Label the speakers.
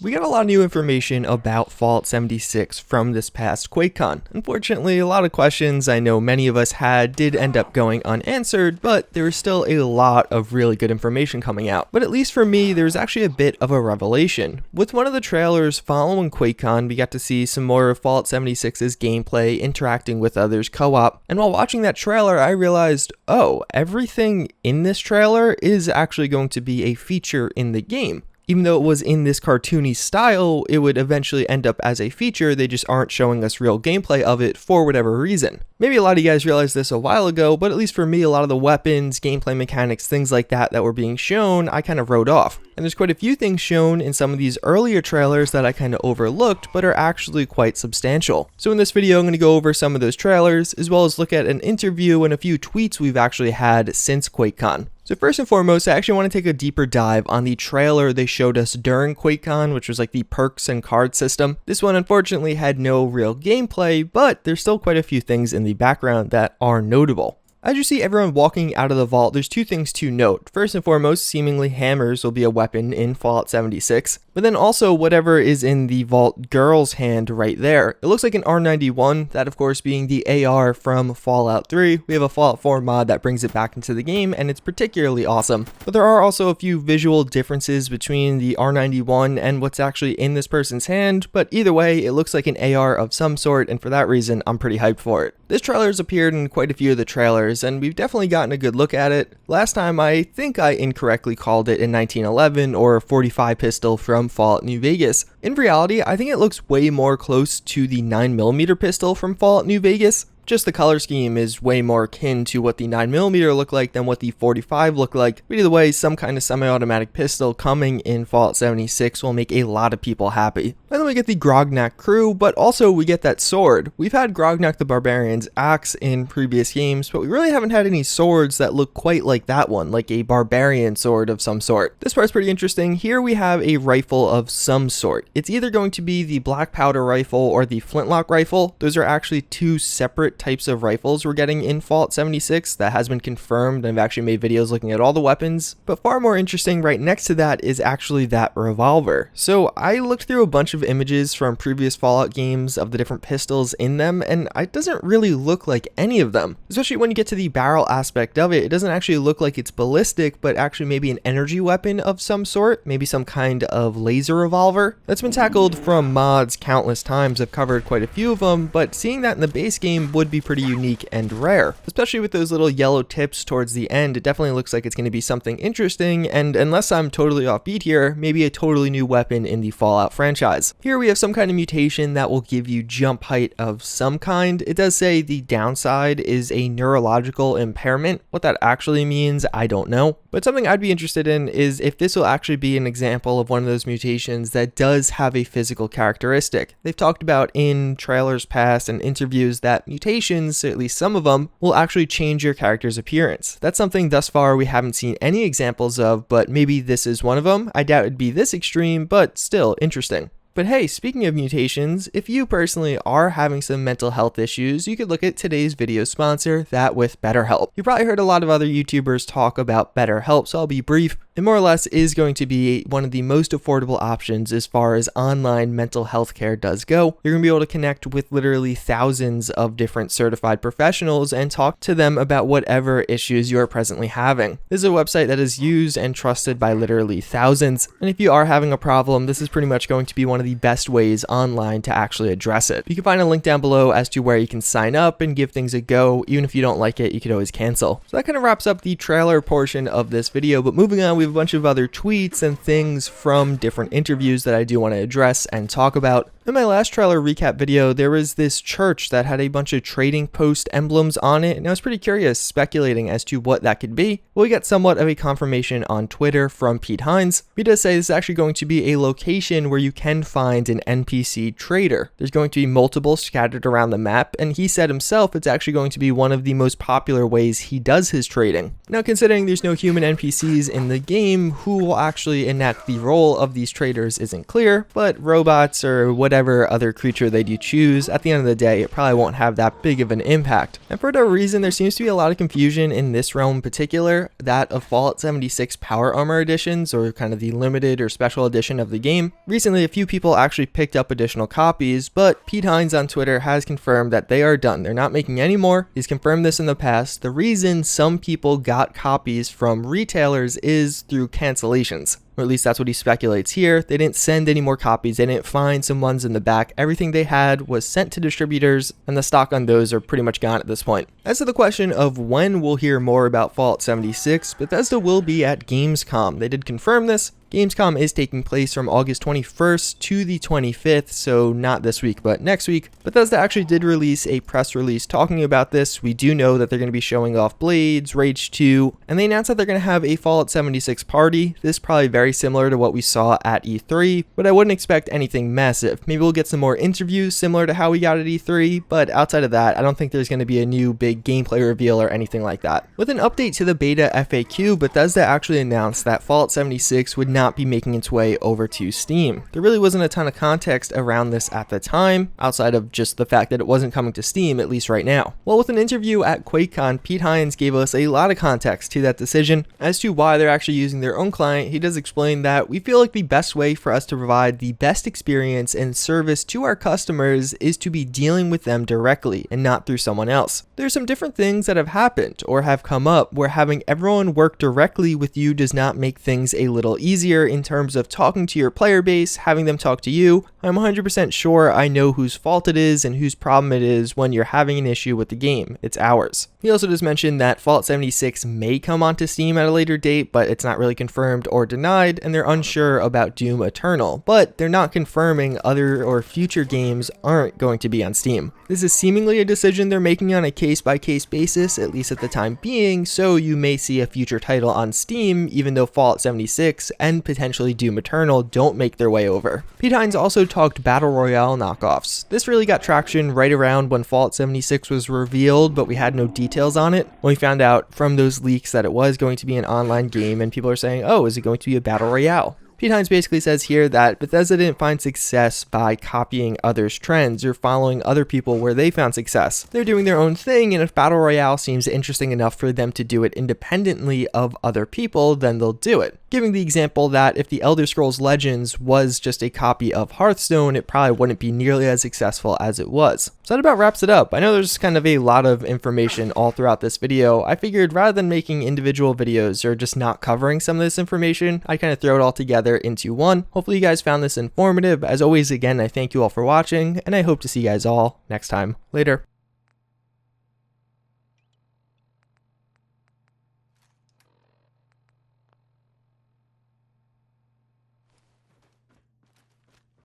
Speaker 1: We got a lot of new information about Fallout 76 from this past QuakeCon. Unfortunately, a lot of questions I know many of us had did end up going unanswered, but there is still a lot of really good information coming out. But at least for me, there's actually a bit of a revelation. With one of the trailers following QuakeCon, we got to see some more of Fallout 76's gameplay interacting with others co-op, and while watching that trailer, I realized, oh, everything in this trailer is actually going to be a feature in the game. Even though it was in this cartoony style, it would eventually end up as a feature, they just aren't showing us real gameplay of it for whatever reason. Maybe a lot of you guys realized this a while ago, but at least for me, a lot of the weapons, gameplay mechanics, things like that were being shown, I kind of wrote off. And there's quite a few things shown in some of these earlier trailers that I kind of overlooked, but are actually quite substantial. So in this video, I'm going to go over some of those trailers, as well as look at an interview and a few tweets we've actually had since QuakeCon. So first and foremost, I actually want to take a deeper dive on the trailer they showed us during QuakeCon, which was like the perks and card system. This one unfortunately had no real gameplay, but there's still quite a few things in the background that are notable. As you see everyone walking out of the vault, there's two things to note. First and foremost, seemingly hammers will be a weapon in Fallout 76, but then also whatever is in the vault girl's hand right there. It looks like an R91, that of course being the AR from Fallout 3. We have a Fallout 4 mod that brings it back into the game, and it's particularly awesome. But there are also a few visual differences between the R91 and what's actually in this person's hand, but either way, it looks like an AR of some sort, and for that reason, I'm pretty hyped for it. This trailer has appeared in quite a few of the trailers, and we've definitely gotten a good look at it. Last time I think I incorrectly called it a 1911 or a 45 pistol from Fallout New Vegas. In reality, I think it looks way more close to the 9mm pistol from Fallout New Vegas. Just the color scheme is way more akin to what the 9mm looked like than what the 45 looked like. But either way, some kind of semi-automatic pistol coming in Fallout 76 will make a lot of people happy. And then we get the Grognak crew, but also we get that sword. We've had Grognak the Barbarian's axe in previous games, but we really haven't had any swords that look quite like that one, like a barbarian sword of some sort. This part's pretty interesting. Here we have a rifle of some sort. It's either going to be the black powder rifle or the flintlock rifle. Those are actually two separate types of rifles we're getting in Fallout 76. That has been confirmed, and I've actually made videos looking at all the weapons, but far more interesting right next to that is actually that revolver. So I looked through a bunch of images from previous Fallout games of the different pistols in them, and it doesn't really look like any of them. Especially when you get to the barrel aspect of it, it doesn't actually look like it's ballistic, but actually maybe an energy weapon of some sort, maybe some kind of laser revolver. That's been tackled from mods countless times. I've covered quite a few of them, but seeing that in the base game would be pretty unique and rare. Especially with those little yellow tips towards the end, it definitely looks like it's going to be something interesting, and unless I'm totally offbeat here, maybe a totally new weapon in the Fallout franchise. Here we have some kind of mutation that will give you jump height of some kind. It does say the downside is a neurological impairment. What that actually means, I don't know. But something I'd be interested in is if this will actually be an example of one of those mutations that does have a physical characteristic. They've talked about in trailers past and interviews that mutations, at least some of them, will actually change your character's appearance. That's something thus far we haven't seen any examples of, but maybe this is one of them. I doubt it'd be this extreme, but still interesting. But hey, speaking of mutations, if you personally are having some mental health issues, you could look at today's video sponsor, that with BetterHelp. You probably heard a lot of other YouTubers talk about BetterHelp, so I'll be brief. It more or less is going to be one of the most affordable options as far as online mental health care does go. You're going to be able to connect with literally thousands of different certified professionals and talk to them about whatever issues you're presently having. This is a website that is used and trusted by literally thousands. And if you are having a problem, this is pretty much going to be one of the best ways online to actually address it. You can find a link down below as to where you can sign up and give things a go. Even if you don't like it, you could always cancel. So that kind of wraps up the trailer portion of this video, but moving on, we have a bunch of other tweets and things from different interviews that I do want to address and talk about. In my last trailer recap video, there was this church that had a bunch of trading post emblems on it, and I was pretty curious, speculating as to what that could be. Well, we got somewhat of a confirmation on Twitter from Pete Hines. He does say this is actually going to be a location where you can find an NPC trader. There's going to be multiple scattered around the map, and he said himself it's actually going to be one of the most popular ways he does his trading. Now, considering there's no human NPCs in the game, who will actually enact the role of these traders isn't clear, but robots or whatever whatever other creature they do choose, at the end of the day, it probably won't have that big of an impact. And for whatever reason, there seems to be a lot of confusion in this realm in particular, that of Fallout 76 Power Armor editions, or kind of the limited or special edition of the game. Recently, a few people actually picked up additional copies, but Pete Hines on Twitter has confirmed that they are done. They're not making any more. He's confirmed this in the past. The reason some people got copies from retailers is through cancellations. Or at least that's what he speculates here. They didn't send any more copies. They didn't find some ones in the back. Everything they had was sent to distributors, and the stock on those are pretty much gone at this point. As to the question of when we'll hear more about Fallout 76, Bethesda will be at Gamescom. They did confirm this. Gamescom is taking place from August 21st to the 25th, so not this week, but next week. Bethesda actually did release a press release talking about this. We do know that they're going to be showing off Blades, Rage 2, and they announced that they're going to have a Fallout 76 party. This is probably very similar to what we saw at E3, but I wouldn't expect anything massive. Maybe we'll get some more interviews similar to how we got at E3, but outside of that, I don't think there's going to be a new big gameplay reveal or anything like that. With an update to the beta FAQ, Bethesda actually announced that Fallout 76 would not be making its way over to Steam. There really wasn't a ton of context around this at the time, outside of just the fact that it wasn't coming to Steam, at least right now. Well, with an interview at QuakeCon, Pete Hines gave us a lot of context to that decision. As to why they're actually using their own client, he does explain that we feel like the best way for us to provide the best experience and service to our customers is to be dealing with them directly and not through someone else. There's some different things that have happened or have come up where having everyone work directly with you does not make things a little easier in terms of talking to your player base, having them talk to you. I'm 100% sure I know whose fault it is and whose problem it is when you're having an issue with the game. It's ours. He also does mention that Fallout 76 may come onto Steam at a later date, but it's not really confirmed or denied, and they're unsure about Doom Eternal, but they're not confirming other or future games aren't going to be on Steam. This is seemingly a decision they're making on a case-by-case basis, at least at the time being, so you may see a future title on Steam, even though Fallout 76 and potentially Doom Eternal don't make their way over. Pete Hines also talked Battle Royale knockoffs. This really got traction right around when Fallout 76 was revealed, but we had no details on it. When we found out from those leaks that it was going to be an online game, and people are saying, oh, is it going to be a Battle Royale? Pete Hines basically says here that Bethesda didn't find success by copying others' trends or following other people where they found success. They're doing their own thing, and if Battle Royale seems interesting enough for them to do it independently of other people, then they'll do it. Giving the example that if the Elder Scrolls Legends was just a copy of Hearthstone, it probably wouldn't be nearly as successful as it was. So that about wraps it up. I know there's kind of a lot of information all throughout this video. I figured rather than making individual videos or just not covering some of this information, I kind of throw it all together into one. Hopefully you guys found this informative. As always, again, I thank you all for watching, and I hope to see you guys all next time. Later.